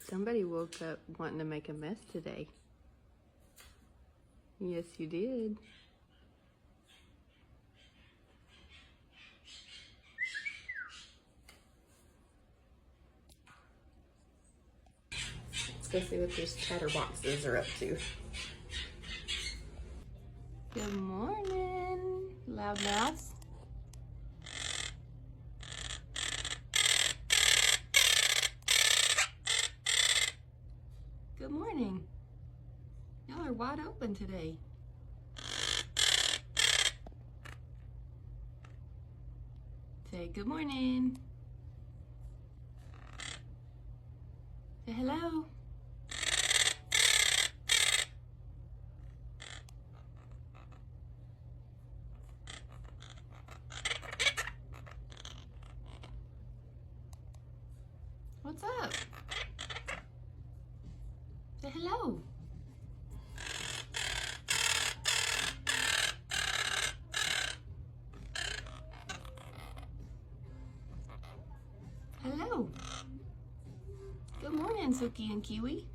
Somebody woke up wanting to make a mess today. Yes, you did. Let's go see what these chatterboxes are up to. Good morning, loudmouths. Good morning. Y'all are wide open today. Say good morning. Say hello. What's up? Say hello. Hello. Good morning, Suki and Kiwi.